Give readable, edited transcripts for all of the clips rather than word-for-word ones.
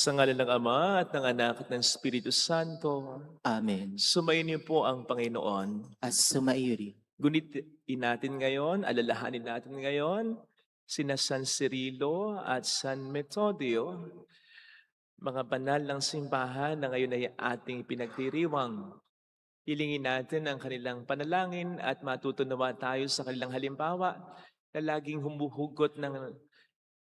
Sa ngalan ng Ama at ng Anak at ng Espiritu Santo, Amen. sumayin niyo po ang Panginoon. At sumaiyo rin. Gunitin natin ngayon, alalahanin natin ngayon, sina San Cirilo at San Metodio, mga banal ng simbahan na ngayon ay ating pinagdiriwang. Hilingin natin ang kanilang panalangin at matutunawa tayo sa kanilang halimbawa na laging humuhugot ng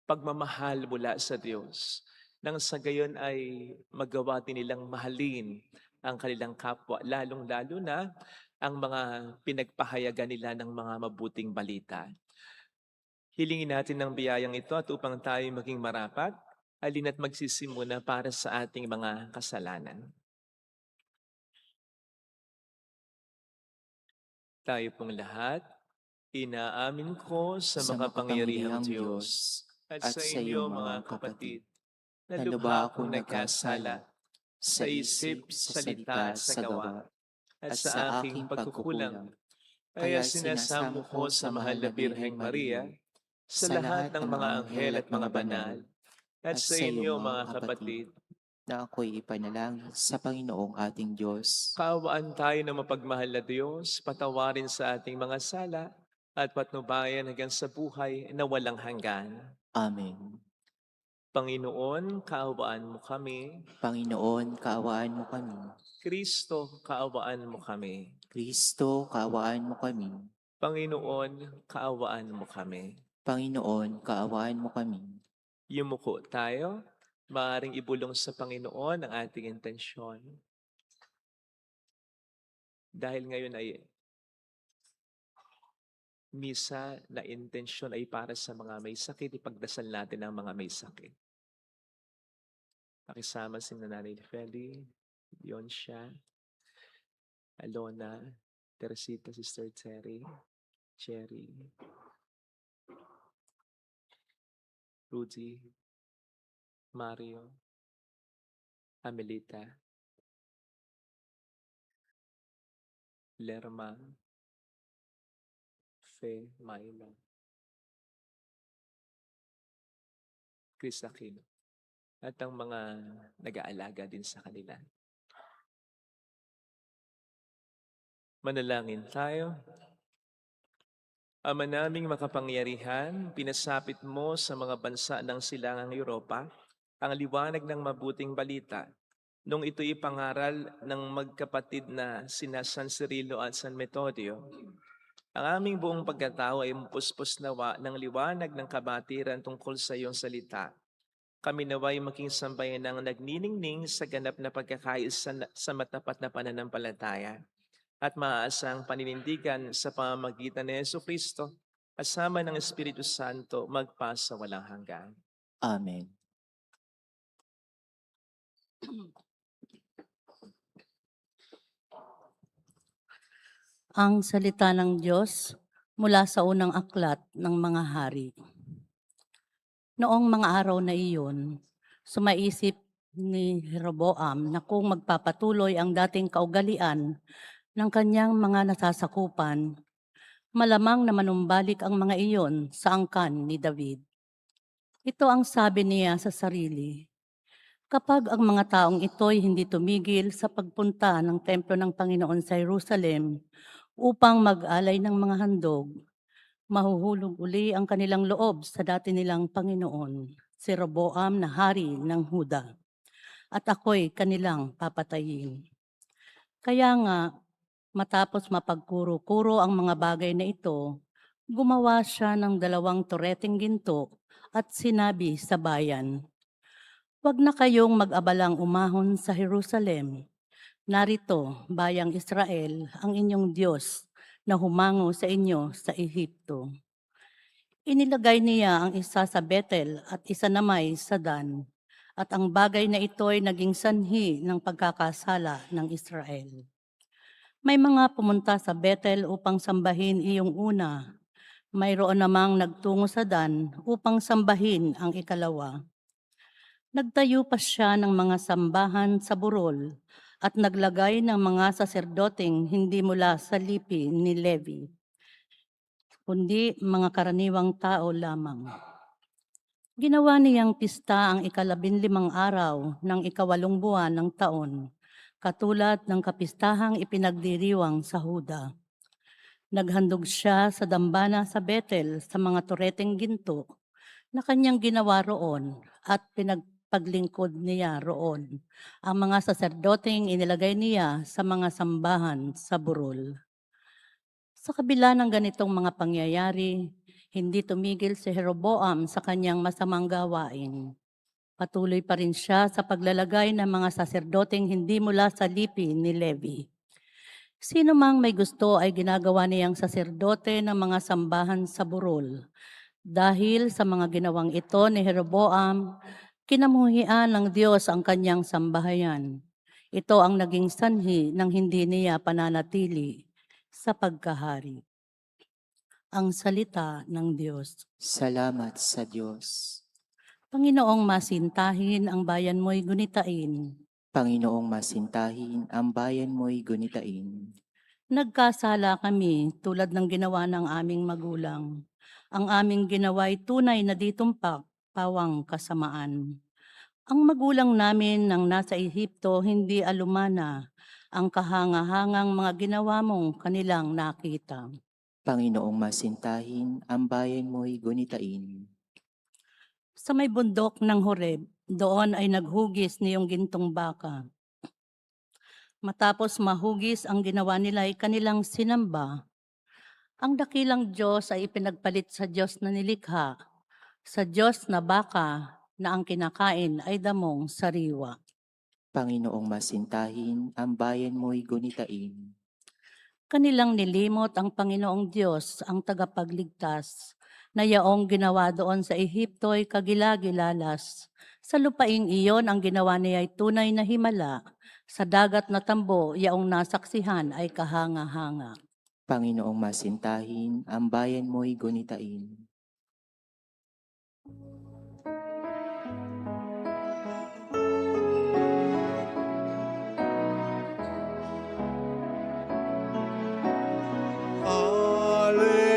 pagmamahal mula sa Diyos. Nang sa gayon ay magawa din nilang mahalin ang kanilang kapwa, lalong-lalo na ang mga pinagpahayagan nila ng mga mabuting balita. Hilingin natin ng biyayang ito at upang tayo maging marapat, halina't magsisimuna para sa ating mga kasalanan. Tayo pong lahat, inaamin ko sa Sa makapangyarihang makapangyarihang Diyos Diyos at at sa sa inyo iyong mga mga kapatid, kapatid, na na lubha lubha akong akong nagkasala nagkasala sa sa isip, isip, sa salita salita, at sa sa gawa, gawa, at at sa sa aking aking pagkukulang. pagkukulang. Kaya Kaya sinasamo sinasamo ko ko sa sa mahal mahal na na Birheng Birheng Maria, Maria, sa sa lahat lahat ng ng mga mga anghel anghel at at mga mga banal, banal, at at sa sa iyong inyo mga mga kapatid, kapatid, na ako'y ipanalangin sa Panginoong ating Diyos. kaawaan tayo ng mapagmahal na Diyos, patawarin sa ating mga sala, at patnubayan hanggang sa buhay na walang hanggan. Amen. Panginoon, kaawaan mo kami. Panginoon, kaawaan mo kami. Kristo, kaawaan mo kami. Kristo, kaawaan mo kami. Panginoon, kaawaan mo kami. Panginoon, kaawaan mo kami. Yumuko tayo, maaaring ibulong sa Panginoon ang ating intensyon. Dahil ngayon ay misa na intensyon ay para sa mga may sakit, ipagdasal natin ang mga may sakit. Pakisama si Nanay Feli, Yonsha, Alona, Teresita, Sister Terry, Cherry, Rudy, Mario, Amelita, Lerma, Fe, Maila, Chris Aquino, at ang mga nag-aalaga din sa kanila. Manalangin tayo. Ama naming makapangyarihan, pinasapit mo sa mga bansa ng silangang Europa ang liwanag ng mabuting balita nung ito'y pangaral ng magkapatid na sina San Cirilo at San Metodio. Ang aming buong pagkatao ay puspos nawa ng liwanag ng kabatiran tungkol sa iyong salita. Kami naway maging sambayan ng nagniningning sa ganap na pagkakaisa sa matapat na pananampalataya at maaasang paninindigan sa pamamagitan ni Jesucristo kasama ng Espiritu Santo magpasa walang hanggan. Amen. Ang salita ng Diyos mula sa unang aklat ng mga hari. Noong mga araw na iyon, sumaisip ni Jeroboam na kung magpapatuloy ang dating kaugalian ng kanyang mga nasasakupan, malamang na manumbalik ang mga iyon sa angkan ni David. Ito ang sabi niya sa sarili. Kapag ang mga taong ito'y hindi tumigil sa pagpunta ng templo ng Panginoon sa Jerusalem upang mag-alay ng mga handog, mahuhulog uli ang kanilang loob sa dati nilang Panginoon, si Roboam na hari ng Huda, at ako'y kanilang papatayin. Kaya nga, matapos mapagkuro-kuro ang mga bagay na ito, gumawa siya ng 2 toreteng ginto at sinabi sa bayan, "Huwag na kayong mag-abalang umahon sa Jerusalem. Narito, bayang Israel, ang inyong Diyos na humango sa inyo sa Ehipto." Inilagay niya ang isa sa Bethel at isa namay sa Dan, at ang bagay na ito ay naging sanhi ng pagkakasala ng Israel. May mga pumunta sa Bethel upang sambahin iyong una. Mayroon namang nagtungo sa Dan upang sambahin ang ikalawa. Nagtayo pa siya ng mga sambahan sa burol at naglagay ng mga saserdoteng hindi mula sa lipi ni Levi, kundi mga karaniwang tao lamang. Ginawa niyang pista ang ika-15 araw ng ika-8 buwan ng taon, katulad ng kapistahang ipinagdiriwang sa Huda. Naghandog siya sa dambana sa Betel sa mga tureteng ginto na kanyang ginawa roon at pinagpaglingkod niya roon ang mga saserdoteng inilagay niya sa mga sambahan sa burol. Sa kabila ng ganitong mga pangyayari, hindi tumigil si Jeroboam sa kanyang masamang gawain. Patuloy pa rin siya sa paglalagay ng mga saserdoteng hindi mula sa lipi ni Levi. Sino mang may gusto ay ginagawa niyang saserdote ng mga sambahan sa burol. Dahil sa mga ginawang ito ni Jeroboam, kinamuhian ng Diyos ang kanyang sambahayan. Ito ang naging sanhi ng hindi niya pananatili sa pagkahari. Ang salita ng Diyos. Salamat sa Diyos. Panginoong masintahin, ang bayan mo'y gunitain. Panginoong masintahin, ang bayan mo'y gunitain. Nagkasala kami tulad ng ginawa ng aming magulang. Ang aming ginawa'y tunay na ditumpak, pawang kasamaan. Ang magulang namin nang nasa Ehipto hindi alumana, ang kahangahangang mga ginawa mong kanilang nakita. Panginoong masintahin, ang bayan mo'y gunitain. Sa may bundok ng Horeb, doon ay naghugis niyong gintong baka. Matapos mahugis, ang ginawa nila ay kanilang sinamba. Ang dakilang Diyos ay ipinagpalit sa Diyos na nilikha, sa Diyos na baka na ang kinakain ay damong sariwa. Panginoong masintahin, ang bayan mo'y gunitain. Kanilang nilimot ang Panginoong Diyos, ang tagapagligtas, na yaong ginawa doon sa Ehipto ay kagilagilalas. Sa lupaing iyon, ang ginawa niya ay tunay na himala. Sa dagat na tambo, yaong nasaksihan ay kahanga-hanga. Panginoong masintahin, ang bayan mo'y gunitain. Hallelujah!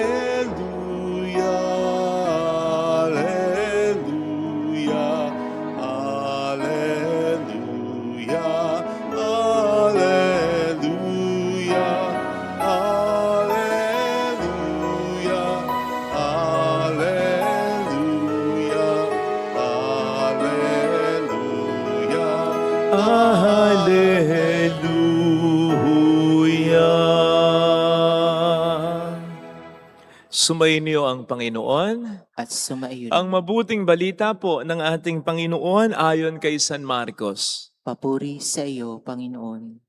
Sumainyo ang Panginoon. At sumaiyo Ang mabuting balita po ng ating Panginoon ayon kay San Marcos. papuri sa iyo, Panginoon.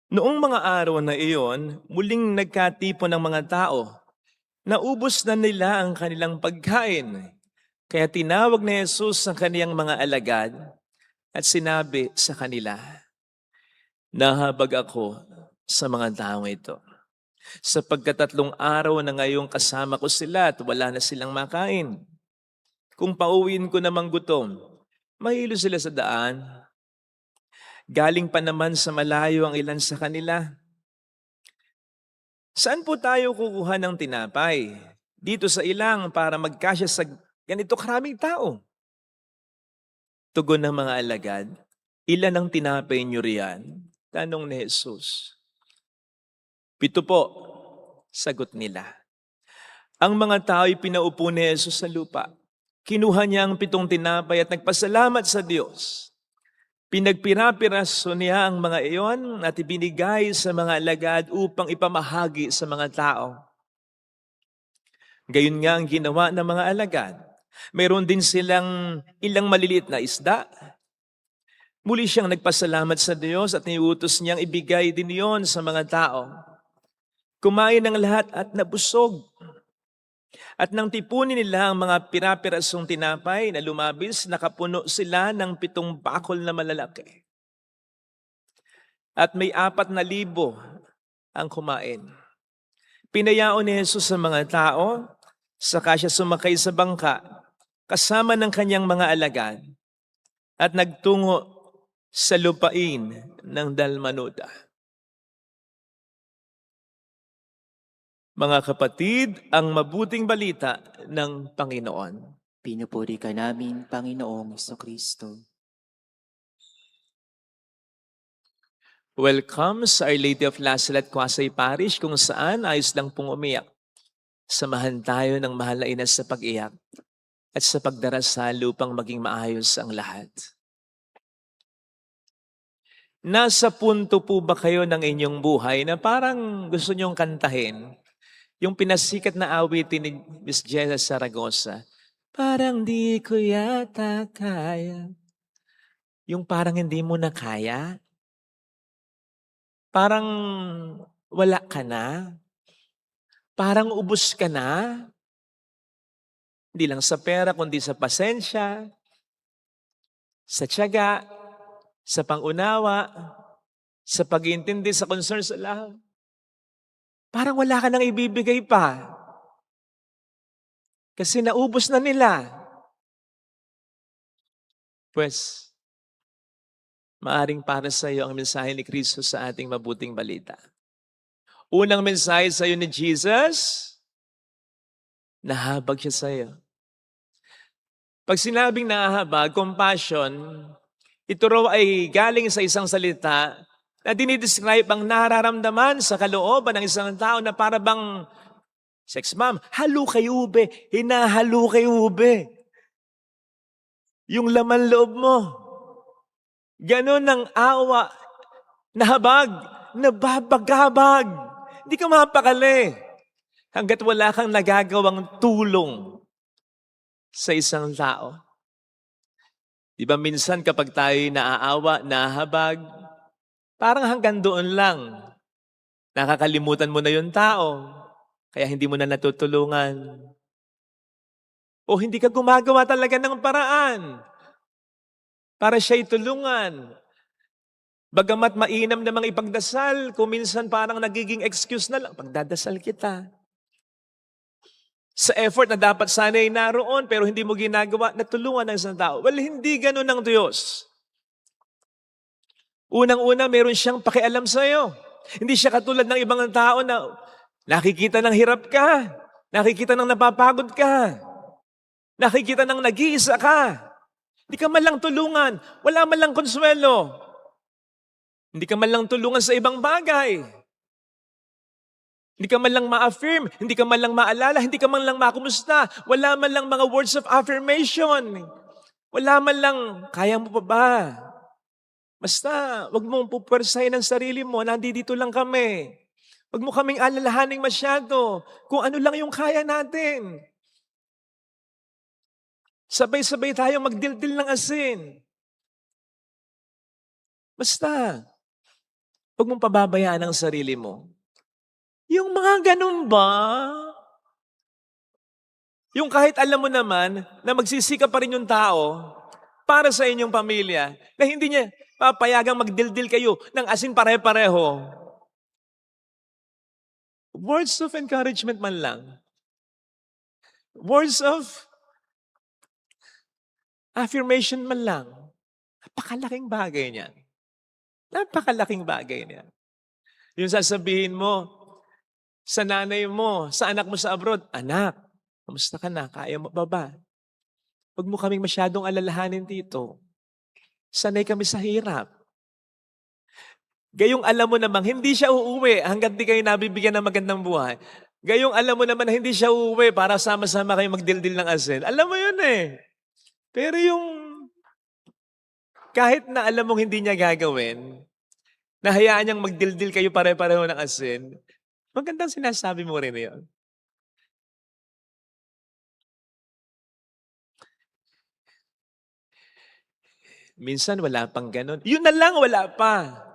Noong mga araw na iyon, muling nagkatipon ng mga tao. Naubos na nila ang kanilang pagkain. Kaya tinawag ni Jesus ang kaniyang mga alagad at sinabi sa kanila, "Nahabag ako sa mga taong ito. Sapagkat 3 araw na ngayong kasama ko sila at wala na silang makain. Kung pauwiin ko namang gutom, mahilo sila sa daan. Galing pa naman sa malayo ang ilan sa kanila. Saan po tayo kukuha ng tinapay? Dito sa ilang para magkasya sa ganito karaming tao." Tugon ng mga alagad, "Ilan ang tinapay niyo riyan?" Tanong ni Jesus. "7 po," sagot nila. Ang mga tao'y pinaupo ni Jesus sa lupa. Kinuha niya ang 7 tinapay at nagpasalamat sa Diyos. Pinagpira-piraso niya ang mga iyon at ibinigay sa mga alagad upang ipamahagi sa mga tao. Gayon nga ang ginawa ng mga alagad. Mayroon din silang ilang maliliit na isda. Muli siyang nagpasalamat sa Diyos at niutos niyang ibigay din iyon sa mga tao. Kumain ng lahat at nabusog. At nang tipunin nila ang mga pira-pirasong tinapay na lumabis, nakapuno sila ng 7 bakol na malalaki. At may 4,000 ang kumain. Pinayaon ni Jesus sa mga tao, saka siya sumakay sa bangka, kasama ng kanyang mga alagad, at nagtungo sa lupain ng Dalmanuta. Mga kapatid, ang mabuting balita ng Panginoon. Pinupuri ka namin, Panginoong Kristo. Welcome sa Our Lady of Lasalle Quasay Parish kung saan ayos lang pong umiyak. Samahan tayo ng mahal na ina sa pag-iyak at sa pagdarasal upang maging maayos ang lahat. Nasa punto po ba kayo ng inyong buhay na parang gusto nyong kantahin yung pinasikat na awitin ni Miss Jessa Saragosa? Parang di ko yata kaya. Yung parang hindi mo na kaya? Parang wala ka na? Parang ubos ka na? Hindi lang sa pera, kundi sa pasensya, sa tiyaga, sa pangunawa, sa pag-iintindi, sa concern sa lahat. Parang wala ka nang ibibigay pa. Kasi naubos na nila. Pues, maaring para sa iyo ang mensahe ni Kristo sa ating mabuting balita. Unang mensahe sa iyo ni Jesus, nahabag siya sa iyo. Pag sinabing nahabag, compassion, ito raw ay galing sa isang salita na dinidescribe ang nararamdaman sa kalooban ng isang tao na para bang, sex ma'am, halo kay ube, hinahalo kay ube. Yung laman loob mo. Ganon ang awa, nahabag, nababagabag. Hindi ka mapakali hanggat wala kang nagagawang tulong sa isang tao. Di ba minsan kapag tayo'y naaawa, nahabag, parang hanggang doon lang. Nakakalimutan mo na yung tao, kaya hindi mo na natutulungan. O hindi ka gumagawa talaga ng paraan para siya'y tulungan. Bagamat mainam namang ipagdasal, kung minsan parang nagiging excuse na lang, pagdadasal kita. Sa effort na dapat sana'y naroon, pero hindi mo ginagawa, natulungan ng isang tao. Well, hindi ganun ng Diyos. Unang-una, meron siyang pakialam sa iyo. Hindi siya katulad ng ibang tao na nakikita ng hirap ka, nakikita ng napapagod ka, nakikita ng nag-iisa ka. Hindi ka man lang tulungan, wala man lang konsuelo. Hindi ka man lang tulungan sa ibang bagay. Hindi ka man lang ma-affirm, hindi ka man lang maalala, hindi ka man lang makumusta. Wala man lang mga words of affirmation. Wala man lang, kaya mo pa ba? Basta, wag mong pupwersahin ang sarili mo, nandito lang kami. Wag mo kaming alalahaning masyado kung ano lang yung kaya natin. Sabay-sabay tayo magdildil ng asin. Basta, wag mong pababayaan ang sarili mo. Yung mga ganun ba? Yung kahit alam mo naman na magsisika pa rin yung tao para sa inyong pamilya, na hindi niya papayagang magdildil kayo ng asin pare-pareho. Words of encouragement man lang. Words of affirmation man lang. Napakalaking bagay niyan. Napakalaking bagay niyan. Yung sasabihin mo sa nanay mo, sa anak mo sa abroad, anak, kamusta ka na? Kaya mo ba? Huwag mo kaming masyadong alalahanin dito. Sanay kami sa hirap. Gayong alam mo namang hindi siya uuwi hanggang di kayo nabibigyan ng magandang buhay. Gayong alam mo naman na hindi siya uuwi para sama-sama kayo magdildil ng asin. Alam mo yun eh. Pero yung kahit na alam mong hindi niya gagawin, nahayaan niyang magdildil kayo pare-pareho ng asin, magandang sinasabi mo rin yun. Minsan wala pang ganun. Yun na lang, wala pa.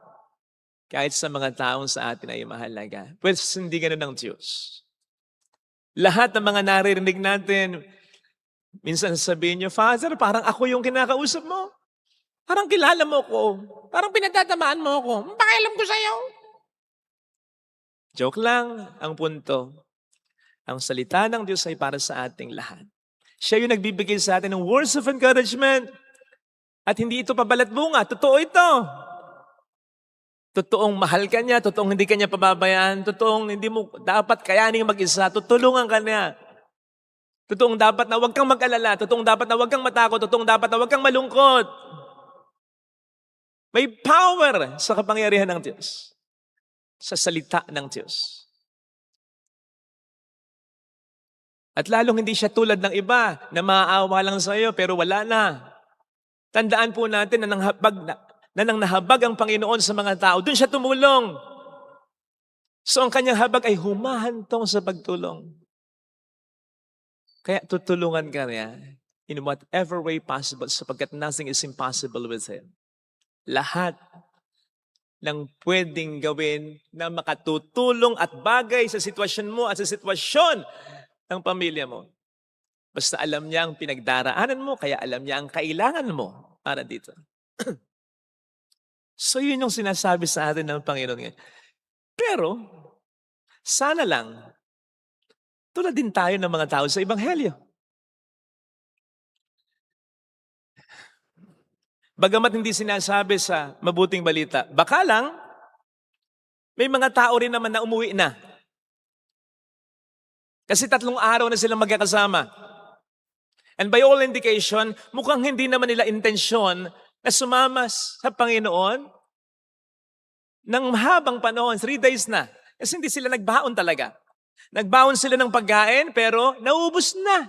Kahit sa mga taong sa atin ay mahalaga. Pwes hindi ganun ng Diyos. Lahat ng mga naririnig natin, minsan sabihin niyo, Father, parang ako yung kinakausap mo. Parang kilala mo ko. Parang pinagtatamaan mo ko. Pakialam ko sa'yo. Joke lang ang punto. Ang salita ng Diyos ay para sa ating lahat. Siya yung nagbibigay sa atin ng words of encouragement. At hindi ito pabalat bunga. Totoo ito. Totoong mahal ka niya. Totoong hindi ka niya pababayaan. Totoong hindi mo dapat kayaning mag-isa. Tutulungan ka niya. Totoong dapat na huwag kang mag-alala. Totoong dapat na huwag kang matakot. Totoong dapat na huwag kang malungkot. May power sa kapangyarihan ng Diyos. Sa salita ng Diyos. At lalong hindi siya tulad ng iba na maaawa lang sa iyo pero wala na. Tandaan po natin na nang nahabag ang Panginoon sa mga tao, doon siya tumulong. So ang kanyang habag ay humahantong sa pagtulong. Kaya tutulungan ka niya in whatever way possible sapagkat nothing is impossible with Him. Lahat ng pwedeng gawin na makatutulong at bagay sa sitwasyon mo at sa sitwasyon ng pamilya mo. Basta alam niya ang pinagdaraanan mo, kaya alam niya ang kailangan mo para dito. So yun yung sinasabi sa atin ng Panginoon ngayon. Pero, sana lang, tulad din tayo ng mga tao sa Ebanghelyo. Bagamat hindi sinasabi sa mabuting balita, baka lang, may mga tao rin naman na umuwi na. Kasi 3 araw na silang magkakasama. And by all indication, mukhang hindi naman nila intensyon na sumama sa Panginoon ng mahabang panahon, 3 days na. Kasi hindi sila nagbaon talaga. Nagbaon sila ng pagkain pero naubos na.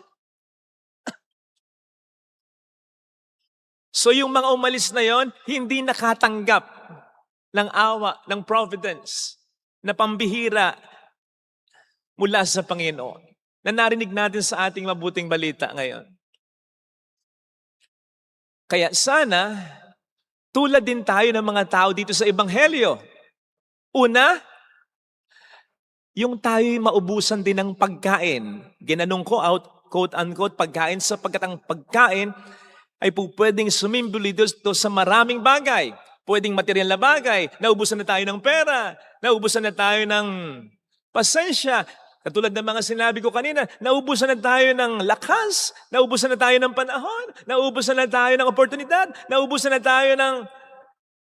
So yung mga umalis na yon, hindi nakatanggap ng awa, ng providence, na pambihira mula sa Panginoon. Na narinig natin sa ating mabuting balita ngayon. Kaya sana, tulad din tayo ng mga tao dito sa Ebanghelyo. Una, yung tayo'y maubusan din ng pagkain. Ginanong ko out, quote-unquote, pagkain sapagkat ang pagkain ay po pwedeng sumimboli dito sa maraming bagay. Pwedeng material na bagay. Naubusan na tayo ng pera. Naubusan na tayo ng pasensya. Katulad ng mga sinabi ko kanina, naubusan na tayo ng lakas. Naubusan na tayo ng panahon. Naubusan na tayo ng oportunidad. Naubusan na tayo ng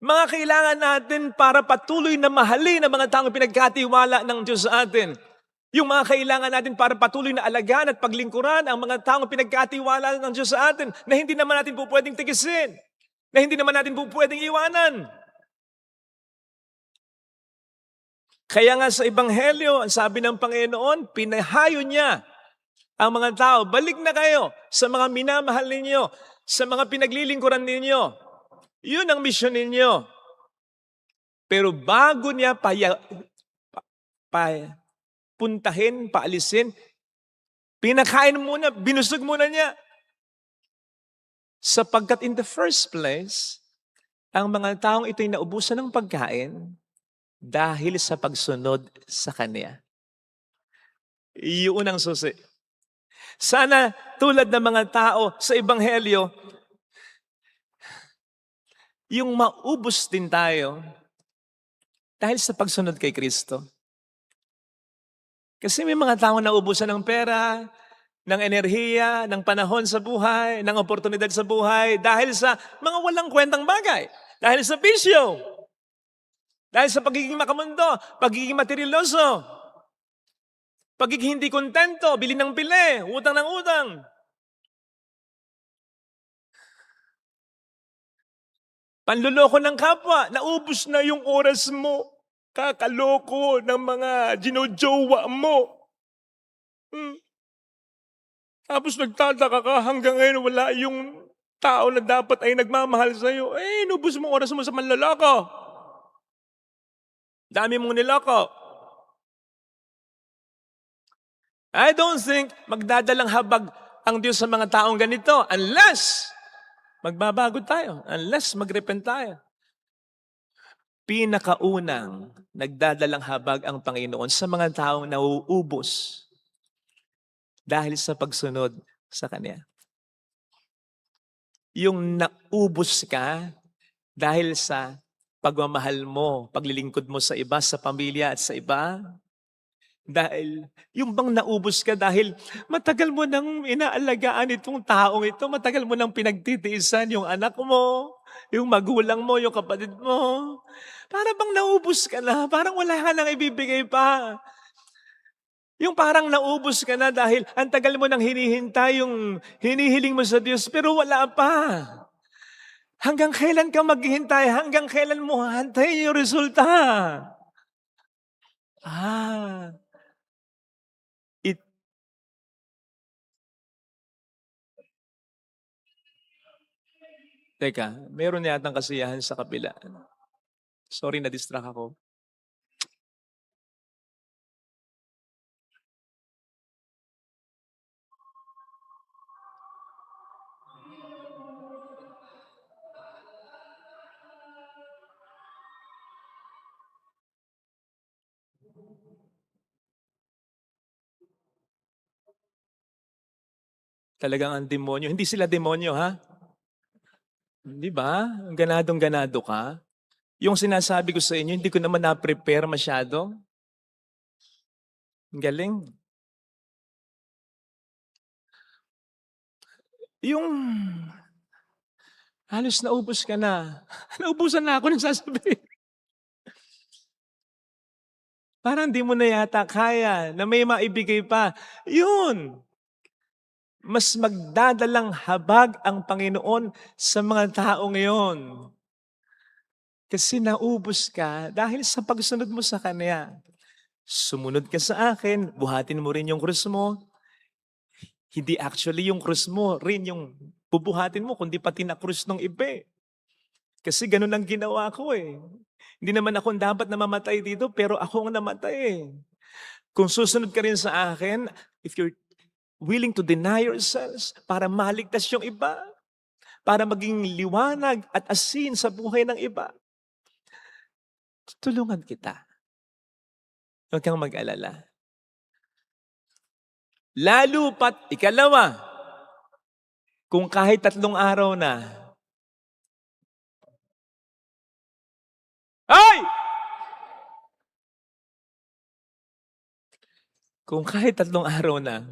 mga kailangan natin para patuloy na mahalin ang mga taong pinagkatiwala ng Diyos sa atin. Yung mga kailangan natin para patuloy na alagaan at paglingkuran ang mga taong pinagkatiwala ng Diyos sa atin na hindi naman natin po pwedeng tigisin, na hindi naman natin po pwedeng iwanan. Kaya nga sa Ebanghelyo, ang sabi ng Panginoon, pinahayo niya ang mga tao, balik na kayo sa mga minamahal ninyo, sa mga pinaglilingkuran ninyo. Yun ang misyon ninyo. Pero bago niya puntahin, paalisin, pinakain muna, binusog muna niya. Sapagkat in the first place, ang mga taong ito'y naubusan ng pagkain dahil sa pagsunod sa Kanya. Iyon ang susi. Sana tulad ng mga tao sa Ebanghelyo, yung maubos din tayo dahil sa pagsunod kay Kristo. Kasi may mga taong naubusan ng pera, ng enerhiya, ng panahon sa buhay, ng oportunidad sa buhay, dahil sa mga walang kwentang bagay. Dahil sa bisyo. Dahil sa pagiging makamundo, pagiging materialoso, pagiging hindi kontento, bili ng bili, utang ng utang. Panluloko ng kapwa, naubos na yung oras mo. Kakaloko ng mga ginojowa mo. Tapos nagtataka ka hanggang ngayon wala yung tao na dapat ay nagmamahal sa'yo. Inubos mo oras mo sa manlaloko. Dami mong niloko. I don't think magdadalang habag ang Diyos sa mga taong ganito unless magbabago tayo, unless magrepent tayo. Pinakaunang nagdadalang habag ang Panginoon sa mga taong nauubos dahil sa pagsunod sa Kanya. Yung naubos ka dahil sa pagmamahal mo, paglilingkod mo sa iba, sa pamilya at sa iba. Dahil yung bang naubos ka dahil matagal mo nang inaalagaan itong taong ito, matagal mo nang pinagtitiisan yung anak mo, yung magulang mo, yung kapatid mo. Para bang naubos ka na, parang wala ka nang ibibigay pa. Yung parang naubos ka na dahil ang tagal mo nang hinihintay yung hinihiling mo sa Diyos pero wala pa. Hanggang kailan ka maghihintay? Hanggang kailan mo hahantayin yung resulta? Ah, it, teka, meron yatang kasiyahan sa kabila. Sorry, na-distract ako. Talagang ang demonyo, hindi sila demonyo ha? Di ba? Ganadong-ganado ka. Yung sinasabi ko sa inyo, hindi ko naman na-prepare masyado. Ang galing. Yung halos naubos ka na. Naubusan na ako ng sasabihin. Parang di mo na yata kaya na may maibigay pa. Yun. Mas magdadalang habag ang Panginoon sa mga tao ngayon. Kasi naubos ka dahil sa pagsunod mo sa Kanya. Sumunod ka sa akin, buhatin mo rin yung krus mo. Hindi actually yung krus mo rin yung bubuhatin mo, kundi pati na krus ng iba. Kasi ganun ang ginawa ko eh. Hindi naman ako dapat na mamatay dito, pero ako ang namatay eh. Kung susunod ka rin sa akin, if you're willing to deny yourselves para maligtas yung iba, para maging liwanag at asin sa buhay ng iba, tulungan kita. Huwag kang mag-alala. Lalo pat ikalawa, kung kahit 3 araw na, ay! Kung kahit 3 araw na,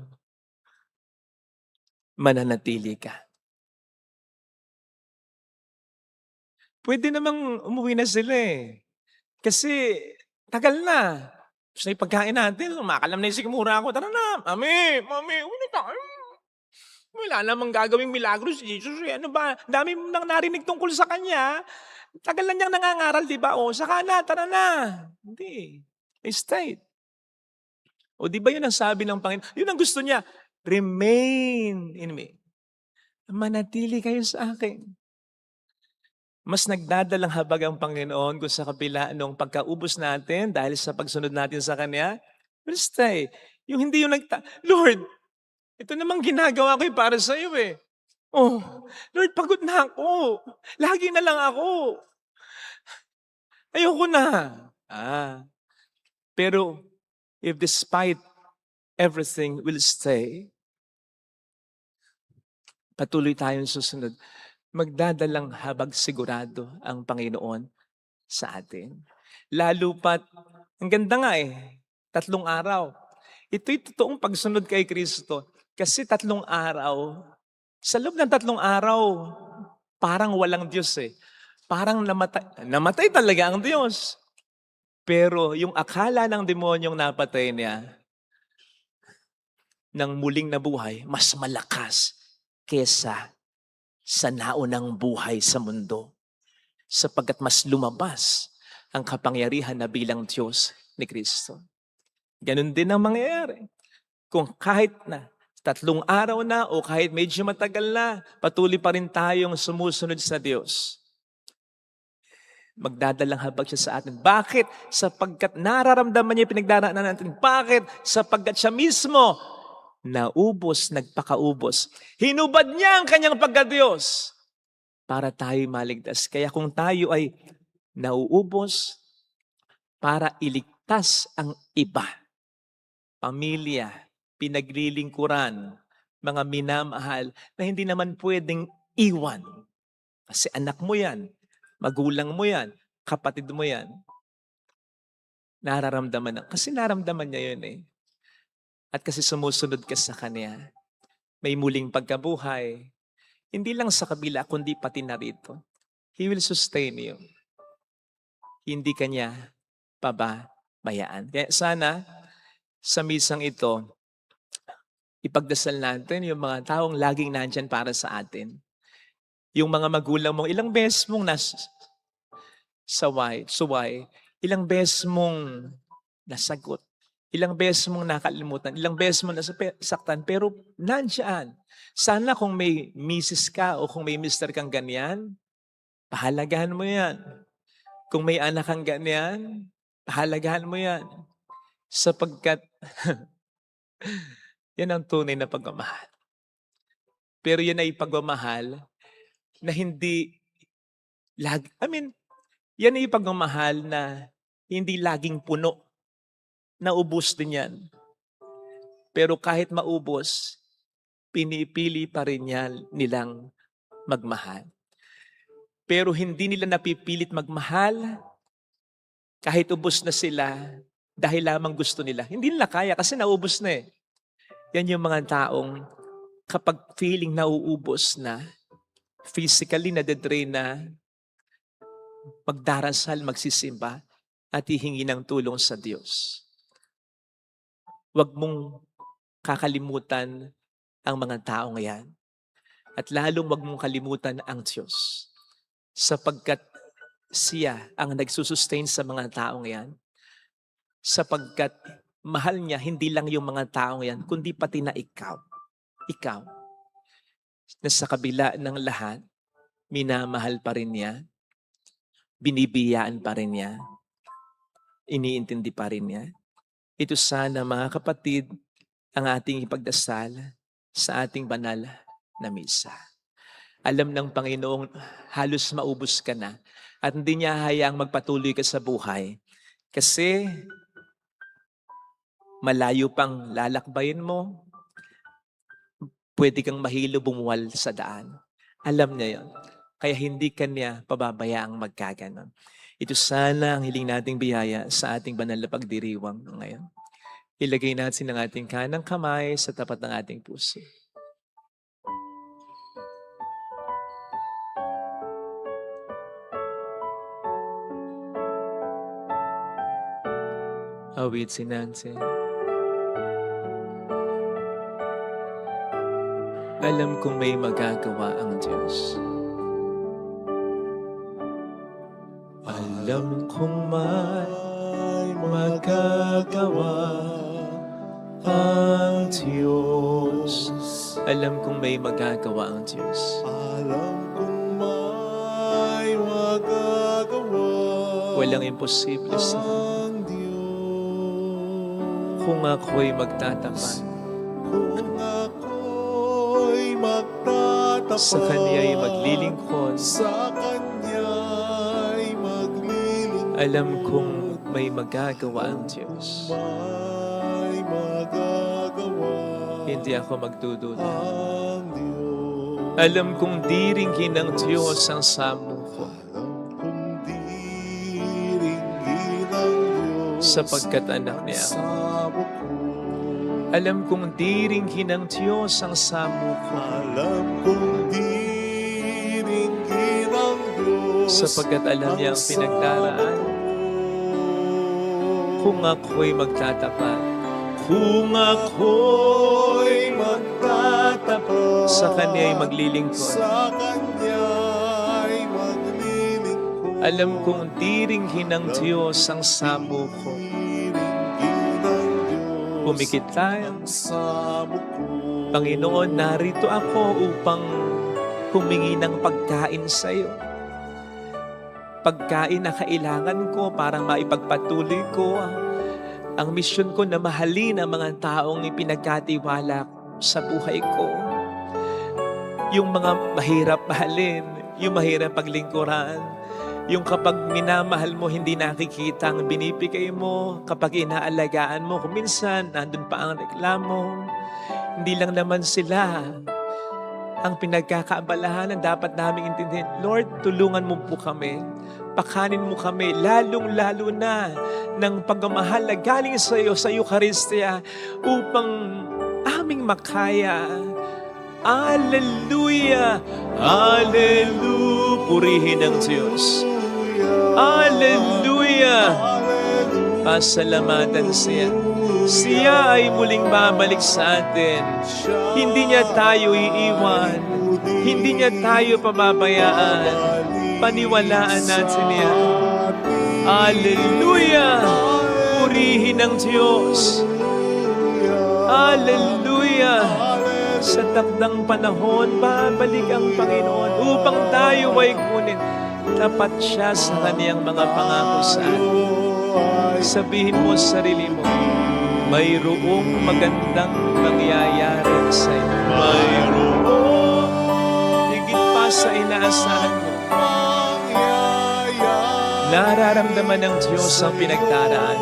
mananatili ka. Pwede namang umuwi na sila eh. Kasi tagal na. Gusto na yung pagkain natin. Makalam na yung sikmura ako. Tara na, mami, uwi na tayo. Wala namang gagawing milagro si Jesus. Eh. Ano ba? Dami mo nang narinig tungkol sa kanya. Tagal na niyang nangangaral, di ba? O, saka na, tara na. Hindi. Stay. O, di ba yun ang sabi ng Panginoon? Yun ang gusto niya. Remain in me. Manatili kayo sa akin. Mas nagdadalang habag ang Panginoon kung sa kabila nung pagkaubos natin dahil sa pagsunod natin sa Kanya, we'll stay. Yung hindi yung Lord, ito namang ginagawa ko para sa iyo eh. Oh, Lord, pagod na ako. Lagi na lang ako. Ayoko na. Pero if despite everything will stay, patuloy tayong susunod. Magdadalang habag sigurado ang Panginoon sa atin. Lalo pat, ang ganda nga eh, 3 araw. Ito'y totoong pagsunod kay Kristo. Kasi 3 araw, sa loob ng 3 araw, parang walang Diyos eh. Parang namatay talaga ang Diyos. Pero yung akala ng demonyong napatay niya, ng muling nabuhay, mas malakas kesa sa naunang buhay sa mundo. Sapagkat mas lumabas ang kapangyarihan na bilang Diyos ni Kristo. Ganon din ang mangyayari. Kung kahit na 3 araw na o kahit medyo matagal na, patuloy pa rin tayong sumusunod sa Diyos. Magdadalang habag siya sa atin. Bakit? Sapagkat nararamdaman niya yung pinagdaraanan natin. Bakit? Sapagkat siya mismo nagpakaubos. Hinubad niya ang kanyang pagka-Diyos para tayo maligtas. Kaya kung tayo ay nauubos para iligtas ang iba, pamilya, pinaglilingkuran, mga minamahal na hindi naman pwedeng iwan. Kasi anak mo yan, magulang mo yan, kapatid mo yan. Kasi nararamdaman niya yun eh. At kasi sumusunod ka sa Kanya, may muling pagkabuhay, hindi lang sa kabila, kundi pati narito. He will sustain you. Hindi Kanya pababayaan. Kaya sana, Sa misang ito, ipagdasal natin yung mga taong laging nandyan para sa atin. Yung mga magulang mong ilang beses mong suway, ilang beses mong nasagot, ilang beses mong nakalimutan, ilang beses mong nasaktan, pero nandyan. Sana kung may misis ka o kung may mister kang ganyan, pahalagahan mo yan. Kung may anak kang ganyan, pahalagahan mo yan. Sapagkat yan ang tunay na pagmamahal. Pero yan ay pagmamahal na hindi yan ay pagmamahal na hindi laging puno. Naubos din yan. Pero kahit maubos, pinipili pa rin nilang magmahal. Pero hindi nila napipilit magmahal kahit ubos na sila dahil lamang gusto nila. Hindi nila kaya kasi naubos na eh. Yan yung mga taong kapag feeling nauubos na, physically na-dedrain na, magdarasal, magsisimba, at hihingi ng tulong sa Diyos. Huwag mong kakalimutan ang mga taong yan. At lalong huwag mong kalimutan ang Diyos. Sapagkat siya ang nagsusustain sa mga taong yan. Sapagkat mahal niya hindi lang yung mga taong yan, kundi pati na ikaw. Ikaw, na sa kabila ng lahat, minamahal pa rin niya, binibiyaan pa rin niya, iniintindi pa rin niya. Ito sana mga kapatid, ang ating ipagdasal sa ating banal na misa. Alam ng Panginoong halos maubos ka na at hindi niya hayaang magpatuloy ka sa buhay. Kasi malayo pang lalakbayin mo, pwede kang mahilo bumuwal sa daan. Alam niya yon. Kaya hindi kanya pababayaang magkaganon. Ito sana ang hiling nating biyaya sa ating banal na pagdiriwang ngayon. Ilagay natin ang ating kanang kamay sa tapat ng ating puso. Awit si Nancy. Alam kong may magagawa ang Diyos. Alam kong may magagawa ang Diyos. Alam kong may magagawa ang Diyos. Alam kong may magagawa Walang imposible sa ang Diyos. kung ako'y magtatapat. Kung ako'y magtatapat Sa Kanya'y maglilingkod. sa Kanya'y maglilingkod. Alam kong may magagawa ang Diyos. May magagawa Hindi ako magdududa. ang Diyos. Alam kong diringgin ng Diyos ang samo ko. Alam kong diringgin ang Diyos Sapagkat anak niya. samo ko. Alam kong diringgin ng Diyos ang samo ko. Alam kong diringgin ang Diyos Sapagkat alam niya ang pinagdaraan. Kung ako'y magtatapat Kung ako'y magtatapat sa Kanya'y maglilingkod. sa Kanya'y maglilingkod. Alam kong diringgin ng Diyos ang samo ko. Diringgin ang Diyos Pumikit tayo. ang samo ko. Panginoon, narito ako upang humingi ng pagkain sa iyo. Pagkain na kailangan ko para maipagpatuloy ko ang misyon ko na mahalin ang mga taong ipinagkatiwala sa buhay ko. Yung mga mahirap mahalin, yung mahirap paglingkuran, yung kapag minamahal mo, hindi nakikita ang binibigay mo, kapag inaalagaan mo, kung minsan nandun pa ang reklamo, hindi lang naman sila ang pinagkakaabalahan na dapat namin intindihin. Lord, tulungan mo po kami. Pakanin mo kami, lalong-lalo na ng pagmamahal na galing sa iyo, sa Eucharistia, upang aming makaya. Alleluia! Alleluia! Purihin ang Diyos. Alleluia! Pasalamatan siya. Siya ay muling babalik sa atin. Hindi niya tayo iiwan. Hindi niya tayo pababayaan. Paniwalaan natin yan. Hallelujah! Purihin ang Diyos. Hallelujah! Sa takdang panahon, babalik ang Panginoon upang tayo ay kunin. Tapat siya sa kaniyang mga pangako sa atin. Sabihin mo sa sarili mo, mayroong magandang mangyayari sa iyo. Mayroong higit pa sa inaasahan mo. Nararamdaman ng Diyos ang pinagdaraan,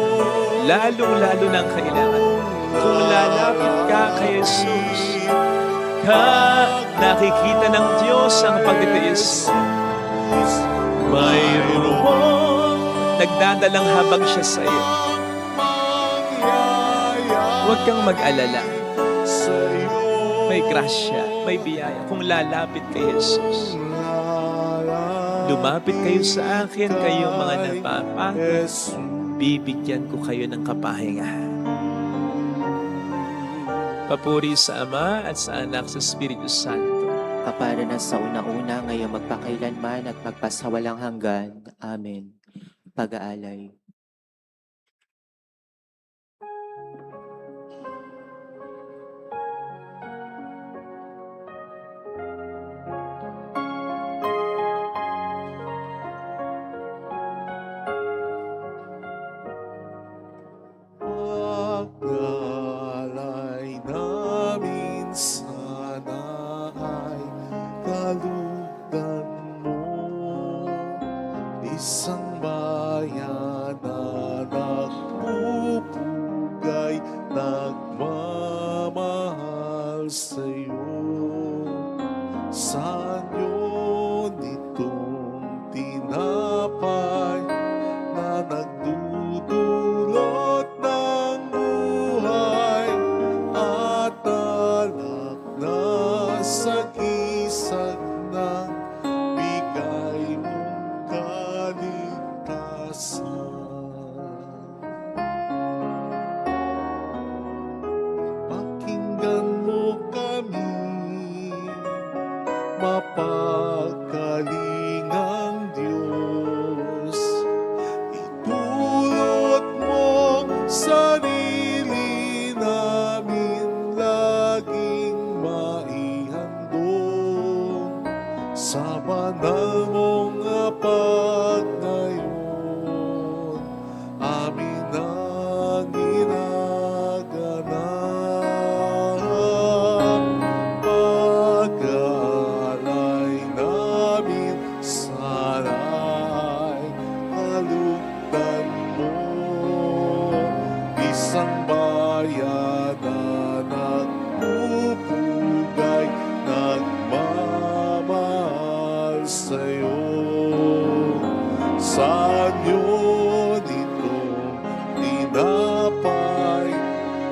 lalong-lalo ng kailangan mo. Kung lalapit ka kay Jesus, nakikita ng Diyos ang pagtitiis. Mayroong nagdadalang habang siya sa iyo. Huwag kang mag-alala. May grasya, may biyaya kung lalapit kay Jesus. Lumapit kayo sa akin, kayong mga napapagod. Bibigyan ko kayo ng kapahingahan. Papuri sa Ama at sa Anak sa Espiritu Santo. Kapara na sa una-una, ngayon magpakailanman at magpasawalang hanggan. Amen. Pag-aalay. Pag-alay namin sana ay kalugdan mo, isang bayan na nagpupugay, nagmamahal sa'yo. Saan yun itong tinapay na nagdudulot ng buhay at alak na sa gisag ng bigay mong kaligtasan. Pakinggan mo kami, mapagkalingang Diyos. Itulot mo sarili namin laging maihandog sa banal mong apag ngayon. Amin ang ginaganap. Pag-alay namin sana'y kalugdan mo, isang bayan na nagpupugay, nagmamahal sa'yo. Saan yun itong tinapay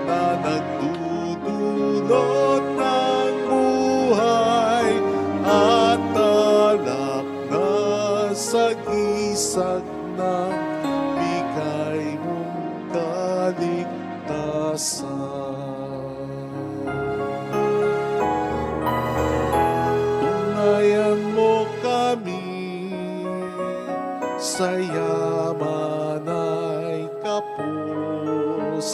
na nagdudulot ng buhay at alak na sa gisag ng bigay mong kaligtasan. Tunghayan mo kami sa yaman ay kapos,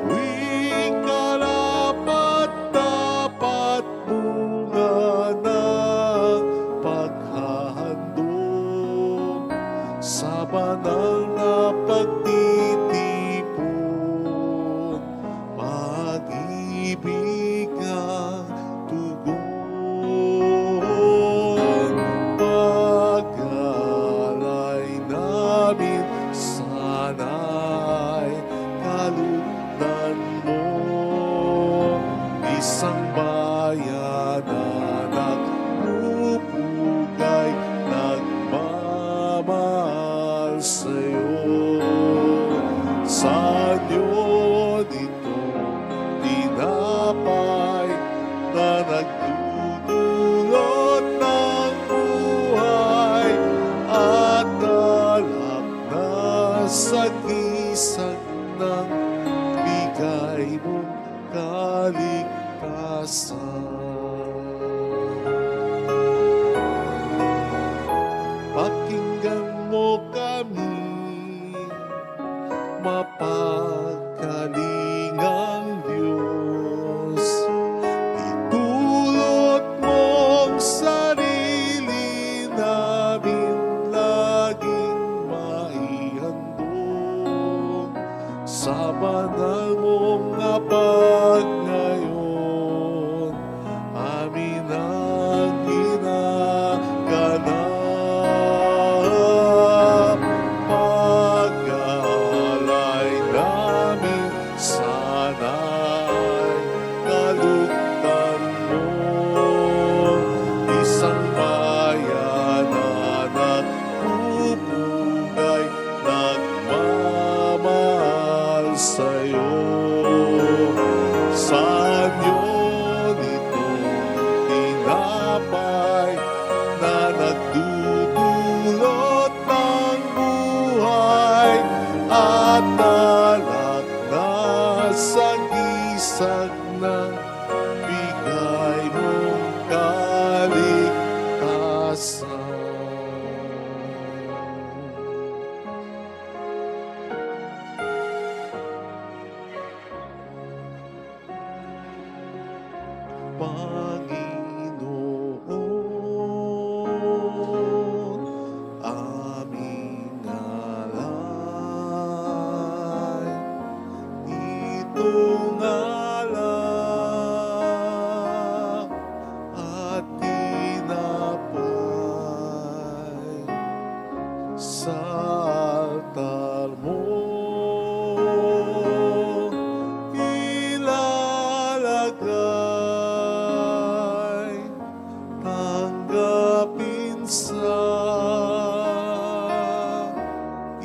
gawing karapat-dapat bunga ng paghahandog sa banal na pagtitipon, pag-ibig ang tugon. Pag-alay namin ang ginaganap. Pag-alay namin sana'y kalugdan mo. Isang bayan na nagpupugay, nagmamahal sa'yo. Saan yun itong tinapay na nagdudulot ng buhay at alak na sagisag ng bigay mong kaligtasan. Panginoon, aming alay, itong alak at tinapay sa altar mo ilalagay. Tanggapin sa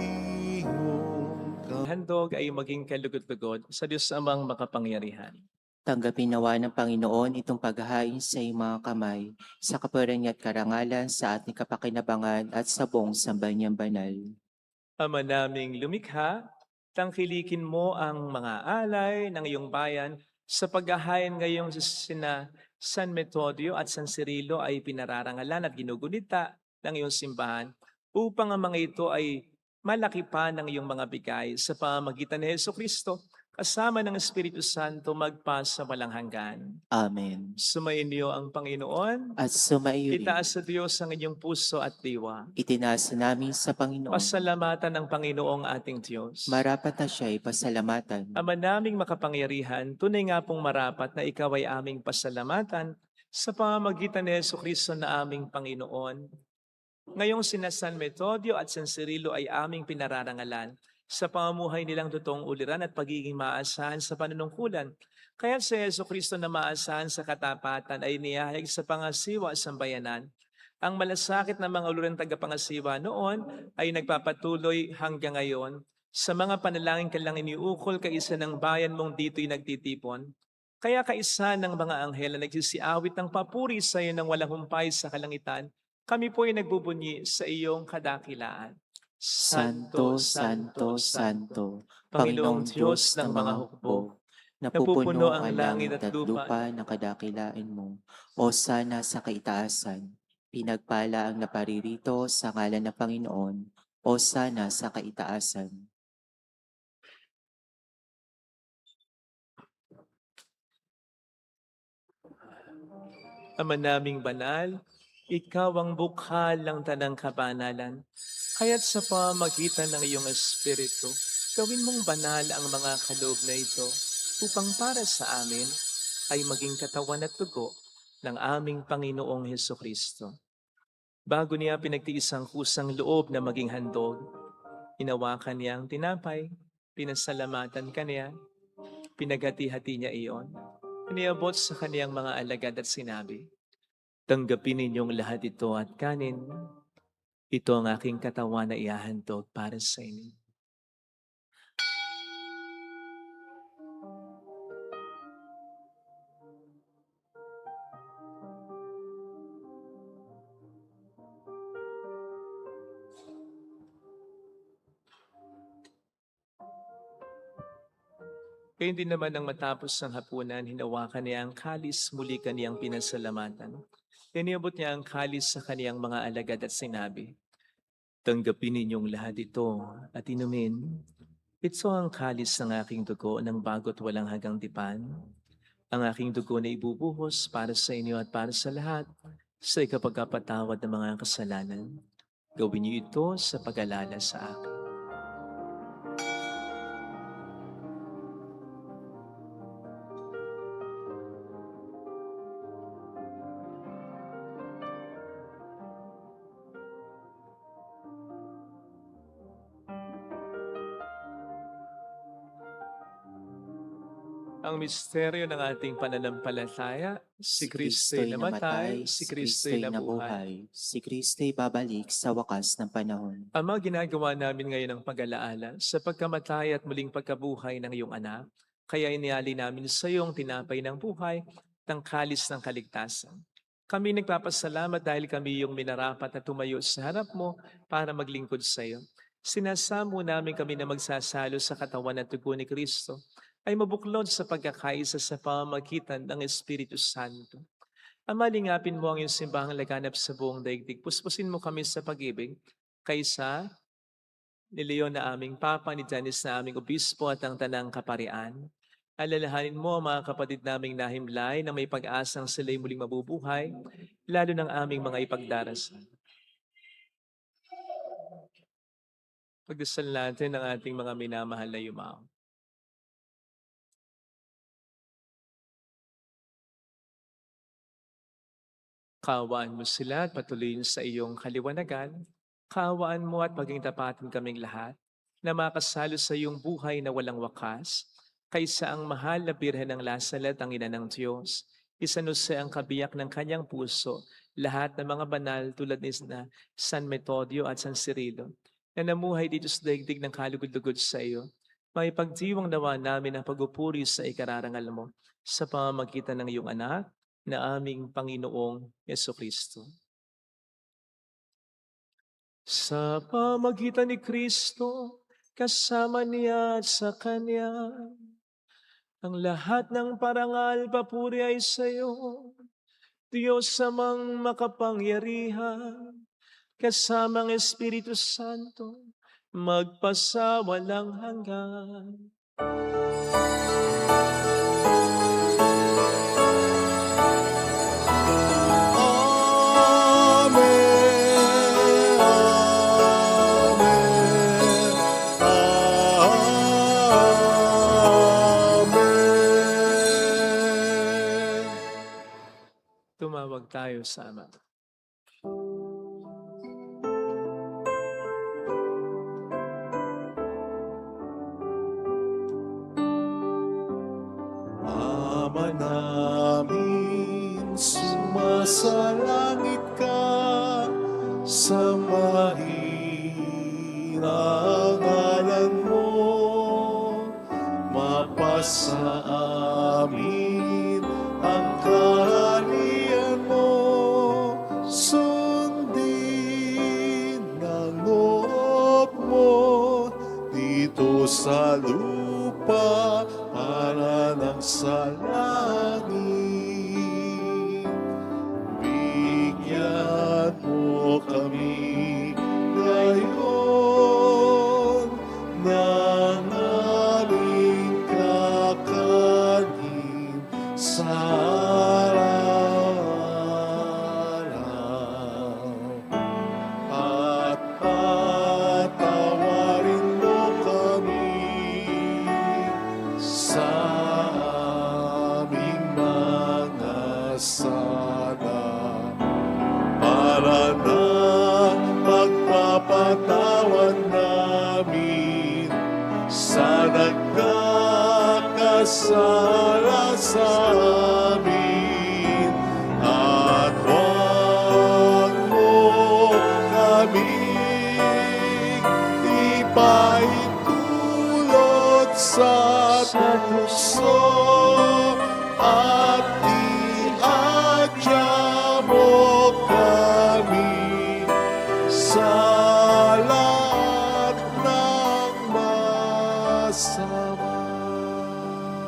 iyong Handog ay maging kalugod-lugod sa Diyos amang makapangyarihan. Tanggapin nawa ng Panginoon itong paghahain sa iyong mga kamay, sa kapurihan at karangalan sa ating kapakinabangan at sa buong sambayanang banal. Ama naming lumikha, tangkilikin mo ang mga alay ng iyong bayan sa paghahain ngayong sina San Metodio at San Cirilo ay pinararangalan at ginugunita ng iyong simbahan upang ang mga ito ay malaki pa ng iyong mga bigay sa pamamagitan ni Jesucristo kasama ng Espiritu Santo magpasa walang hanggan. Amen. Sumainyo ang Panginoon. At sumaiyo rin, Itaas sa Diyos ang inyong puso at diwa. itinaas namin sa Panginoon. Pasalamatan ng Panginoong ating Diyos. Marapat na siya'y pasalamatan. Ama naming makapangyarihan, tunay nga pong marapat na ikaw ay aming pasalamatan sa pamamagitan ni Jesucristo na aming Panginoon. Ngayong sina San Metodio at San Cirilo ay aming pinararangalan sa pamumuhay nilang totoong uliran at pagiging maasahan sa panunungkulan. Kaya si Jesucristo na maasahan sa katapatan ay niyahayag sa pangasiwa sa bayanan. Ang malasakit ng mga uluran tagapangasiwa noon ay nagpapatuloy hanggang ngayon. Sa mga panalangin ka lang iniukol kaisa ng bayan mong dito'y nagtitipon. Kaya kaisa ng mga anghel na nagsisiawit ng papuri sa iyo ng walang humpay sa kalangitan, kami po ay nagbubunyi sa iyong kadakilaan. Santo, Santo, Santo, Panginoong Diyos ng mga hukbo, napupuno ang langit at lupa ng kadakilain mo. O sana sa kaitaasan, pinagpala ang naparirito sa ngalan ng Panginoon. O sana sa kaitaasan. Ama naming banal, ikaw ang bukhal ng tanang kabanalan. Kaya't sa pamagitan ng iyong Espiritu, gawin mong banal ang mga kaloob na ito upang para sa amin ay maging katawan at dugo ng aming Panginoong Hesukristo. Bago niya pinagtiis ang kusang loob na maging handog, inawakan niya ang tinapay, pinasalamatan kaniya, pinaghati-hati niya iyon, iniabot sa kaniyang mga alagad at sinabi, "Tanggapin ninyong lahat ito at kanin. Ito ang aking katawan na ihahandog para sa inyo." Kaya hindi naman nang matapos ang hapunan, hinawakan niya ang kalis, muli kaniyang pinasalamatan. Iniabot niya ang kalis sa kaniyang mga alagad at sinabi, "Tanggapin ninyong lahat ito at inumin. Ito ang kalis ng aking dugo ng bago't walang hanggang tipan. Ang aking dugo na ibubuhos para sa inyo at para sa lahat sa ikapagkapatawad ng mga kasalanan. Gawin niyo ito sa pag-alala sa akin." Ang misteryo ng ating pananampalataya, si Kristo'y namatay, si Kristo'y nabuhay. si Kristo'y babalik sa wakas ng panahon. Ama, ginagawa namin ngayon ang pag-alaala sa pagkamatay at muling pagkabuhay ng iyong anak. Kaya iniali namin sa iyo ang tinapay ng buhay, ng kalis ng kaligtasan. Kami nagpapasalamat dahil kami yung minarapat na tumayo sa harap mo para maglingkod sa iyo. Sinasamo namin kami na magsasalo sa katawan at tugo ni Kristo ay mabuklod sa pagkakaisa sa pamamagitan ng Espiritu Santo. Ama, lingapin mo ang iyong simbahang laganap sa buong daigdig. Puspusin mo kami sa pag-ibig kaysa ni Leon na aming Papa, ni Janice na aming Obispo at ang Tanang Kaparian. Alalahanin mo ang mga kapatid naming nahimlay na may pag-asang sila'y muling mabubuhay, lalo ng aming mga ipagdarasal. Pagdasal natin ang ating mga minamahal na yumao. Kaawaan mo sila at patuloyin sa iyong kaliwanagan. Kaawaan mo at maging tapatin kaming lahat na makasalo sa iyong buhay na walang wakas, kaysa ang mahal na Birhen ng Lasalet, ang ina ng Diyos. Isanuse ang kabiyak ng kanyang puso, lahat ng mga banal tulad ni San Metodio at San Cirilo, na namuhay dito sa daigdig ng kalugod-lugod sa iyo. May pagdiwang nawa namin ang pagupuri sa ikararangal mo sa pamamagitan ng iyong anak, na aming Panginoong Yesukristo. Sa pamagitan ni Kristo, kasama niya at sa Kanya, ang lahat ng parangal papuri ay sa iyo, Diyos amang makapangyarihan, kasama ang Espiritu Santo, magpasawalang hanggan. Tumawag tayo sa Ama. Ama namin, sumasalangit ka, sambahin ang ngalan mo, mapasa amin ang kaharian mo, sundin ang loob mo dito sa lupa para ng sa langit. Bigyan mo kami ngayon ng aming kakanin sa araw-araw. At patawarin mo kami sa aming mga sala, para na pagpapatawad namin sa nagkakasala sa amin. At huwag mo kaming ipaitulot sa tukso, at iadya mo kami sa lahat ng masama.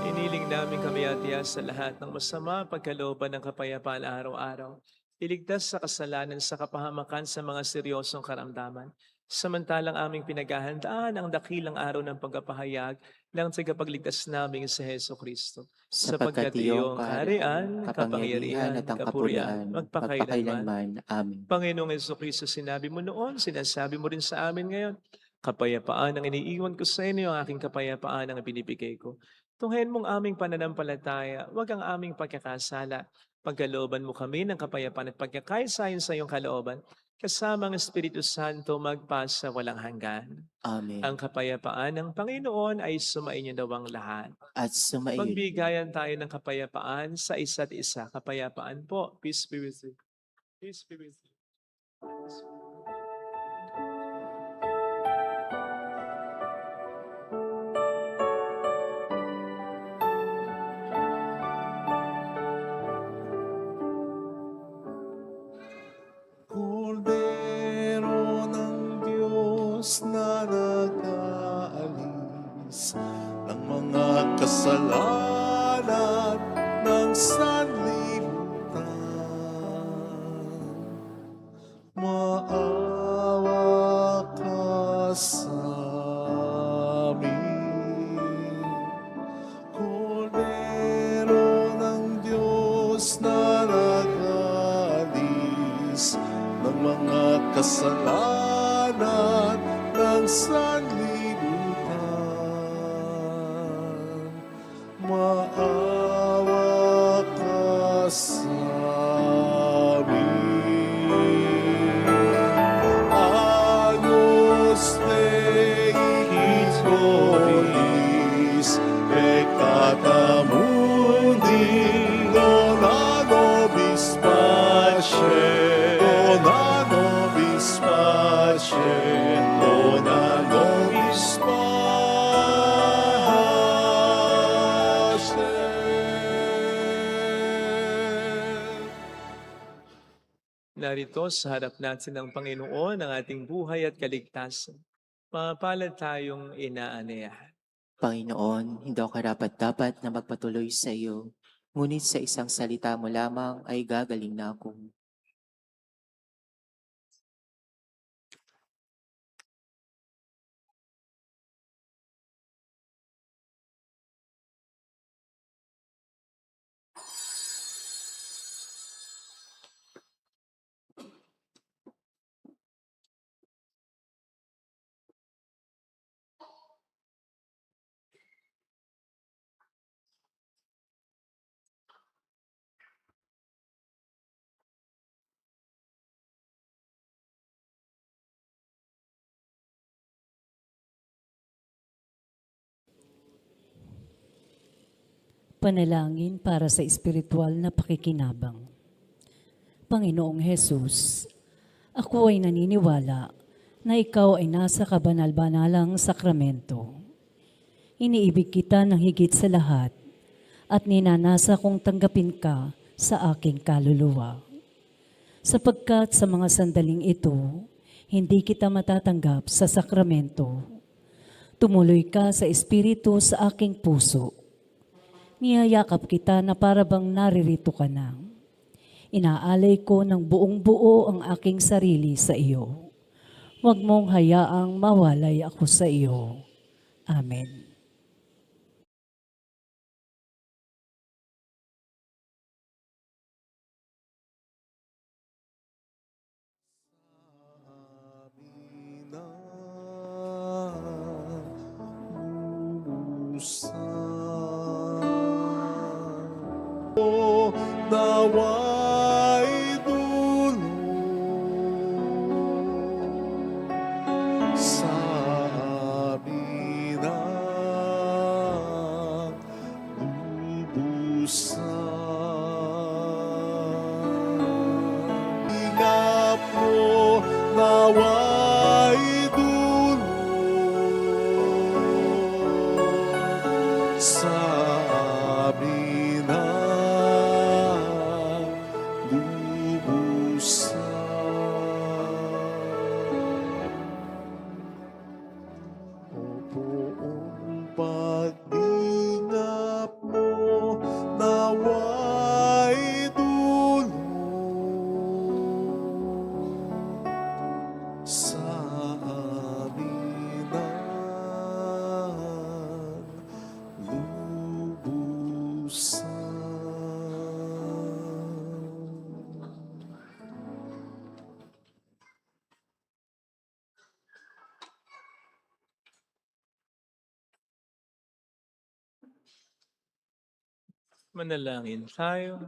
Iniling namin kami atiya sa lahat ng masama, pagkalooban ng kapayapaan araw-araw. Iligtas sa kasalanan, sa kapahamakan, sa mga seryosong karamdaman. Samantalang aming pinaghahandaan ang dakilang araw ng pagpapahayag ng tagapagligtas naming si Heso Kristo. Sapagkat iyong kaharian, kapangyarihan at ang kapurihan, magpakailanman. Amen. Panginoong Heso Kristo, sinabi mo noon, sinasabi mo rin sa amin ngayon, kapayapaan ang iniiwan ko sa inyo, ang aking kapayapaan ang binibigay ko. Tunghayan mong aming pananampalataya, wag ang aming pagkakasala. Pagkalooban mo kami ng kapayapaan at pagkakaisa sa iyong kalooban, kasama ang Espiritu Santo magpasa walang hanggan. Amen. Ang kapayapaan ng Panginoon ay sumainyo daw ang lahat. At sumaiyo rin. Magbigayan tayo ng kapayapaan sa isa't isa. Kapayapaan po. Peace be with you. Peace be with you. Kordero ng Diyos na nag-aalis ng mga kasalanan ng sanlibutan. Maawa ka sa amin. Kordero ng Diyos na nag-aalis ng mga kasalanan ng sanlibutan. Maawa ka sa amin. Agnus Dei Historis, peccata mundi, dona nobis pace, dona nobis pace, dona nobis pace. Narito sa harap natin ng Panginoon ang ating buhay at kaligtasan. Mapalad tayong inaanayahan. Panginoon, hindi ako karapat-dapat na magpatuloy sa iyo, ngunit sa isang salita mo lamang ay gagaling na ako. Panalangin para sa espiritual na pakikinabang. Panginoong Hesus, ako ay naniniwala na ikaw ay nasa kabanal-banalang sakramento. Iniibig kita ng higit sa lahat at ninanasa kong tanggapin ka sa aking kaluluwa. Sapagkat sa mga sandaling ito, hindi kita matatanggap sa sakramento. Tumuloy ka sa espiritu sa aking puso. Niyayakap kita na parabang naririto ka na. Inaalay ko ng buong buo ang aking sarili sa iyo. Huwag mong hayaang mawalay ako sa iyo. Amen. Amin ang lubusan. O nawa'y dulot sa amin ang lubusan. Ingap mo nawa'y dulot sa amin ang lubusan. O buong pag-ingap mo nawa'y dulot sa amin ang lubusan. Manalangin tayo.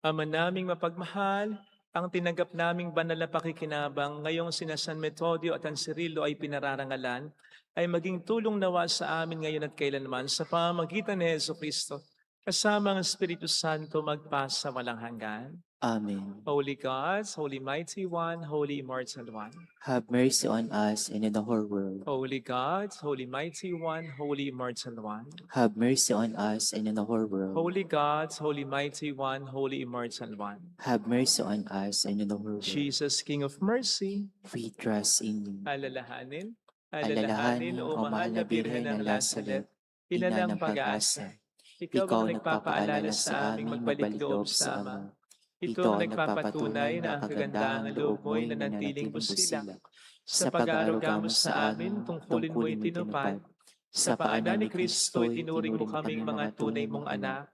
Ama naming mapagmahal, ang tinanggap naming banal na pakikinabang ngayong sina San Metodio at San Cirilo ay pinararangalan, ay maging tulong nawa sa amin ngayon at kailanman sa pamamagitan ni Jesucristo, kasama ang Espiritu Santo magpasa walang hanggan. Amen. Holy God, Holy Mighty One, Holy Immortal One. Have mercy on us and on the whole world. Holy God, Holy Mighty One, Holy Immortal One. Have mercy on us and on the whole world. Holy God, Holy Mighty One, Holy Immortal One. Have mercy on us and on the whole world. Jesus, King of Mercy, We trust in you. alalahanin, Alalahanin, o mahal na Birhen ng Lazaret, ina ng pag-asa. Ikaw ang nagpapaalala sa aming magbalik loob sa Ama. Ito ang nagpapatunay na ang kagandahang loob mo'y nanatiling busilak. Sa pag-aaruga mo sa amin, tungkulin mo'y tinupad. Sa paanan ni Kristo, itinuring mo kaming mga tunay mong anak.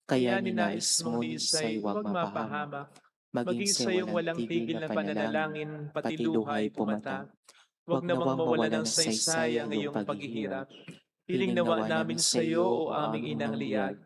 Kaya ninais mong isa'y huwag mapahamak. Maging sa iyong walang tigil na pananalangin, pati luhay pumatag. Huwag namang mawala ng saysay ang iyong paghihirap. Hiling nawa namin sa iyo, o aming inang liyag,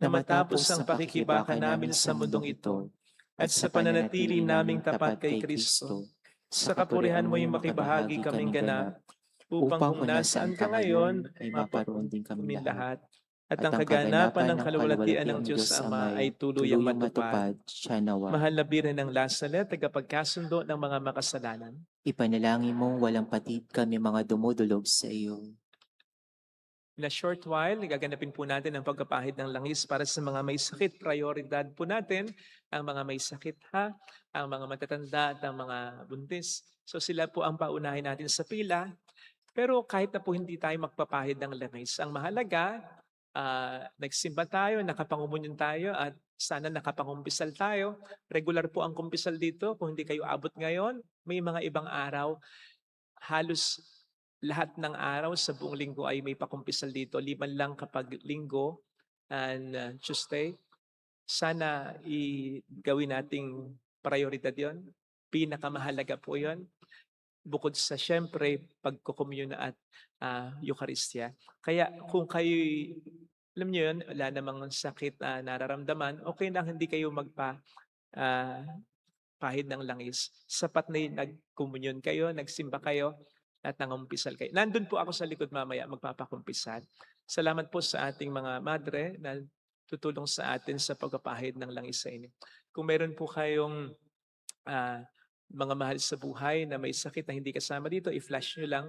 na matapos ang pakikibaka namin sa mundong ito, at sa pananatili naming tapat kay Kristo, sa kapurihan mo yung makibahagi kaming ganap, upang kung nasaan ka ngayon, ay maparoon din kami lahat. At ang kaganapan ng kaluwalhatian ng Diyos Ama ay tuluyang matupad. Siya nawa. Mahal na Birhen ng Lazaret, tagapagkasundo ng mga makasalanan. Ipanalangin mong walang patid kami mga dumudulog sa iyo. In a short while, gaganapin po natin ang pagkapahid ng langis para sa mga may sakit. Prioridad po natin ang mga may sakit ang mga matatanda at ang mga buntis. So sila po ang paunahin natin sa pila. Pero kahit na po hindi tayo magpapahid ng langis, ang mahalaga, nagsimba tayo, nakapangumunyon tayo at sana nakapangumpisal tayo. Regular po ang kumpisal dito. Kung hindi kayo abot ngayon, may mga ibang araw. Halos lahat ng araw sa buong linggo ay may pakumpisal dito. 5 lang kapag linggo and Tuesday. Sana gawin nating prioridad yon. Pinakamahalaga po yon. Bukod sa siyempre pagkukomune at Eucharistia. Kaya kung kayo, alam niyo yun, wala namang sakit na nararamdaman, okay na hindi kayo pahid ng langis. Sapat na nag-communion kayo, nagsimba kayo, at nangumpisal kayo. Nandun po ako sa likod mamaya, magpapakumpisal. Salamat po sa ating mga madre na tutulong sa atin sa pagpapahid ng langis sa inyo. Kung meron po kayong mga mahal sa buhay na may sakit na hindi kasama dito, i-flash nyo lang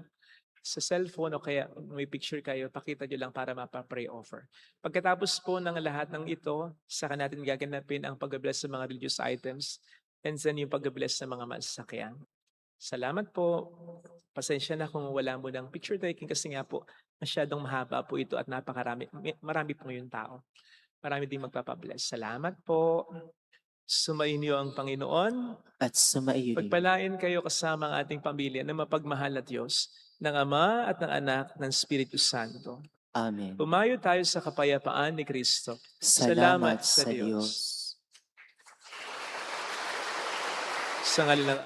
sa cellphone o kaya may picture kayo, pakita nyo lang para mapa-pray offer. Pagkatapos po ng lahat ng ito, saka natin gaganapin ang pag-bless sa mga religious items and then yung pag-bless sa mga masasakyan. Salamat po. Pasensya na kung wala mo ng picture taking kasi nga po masyadong mahaba po ito at marami po yung tao. Marami din magpapabless. Salamat po. Sumainyo ang Panginoon. At sumaiyo rin. Pagpalain kayo kasama ang ating pamilya na mapagmahal at Diyos, ng Ama at ng Anak ng Espiritu Santo. Amen. Pumayo tayo sa kapayapaan ni Kristo. Salamat sa Diyos. Sa ngalan ng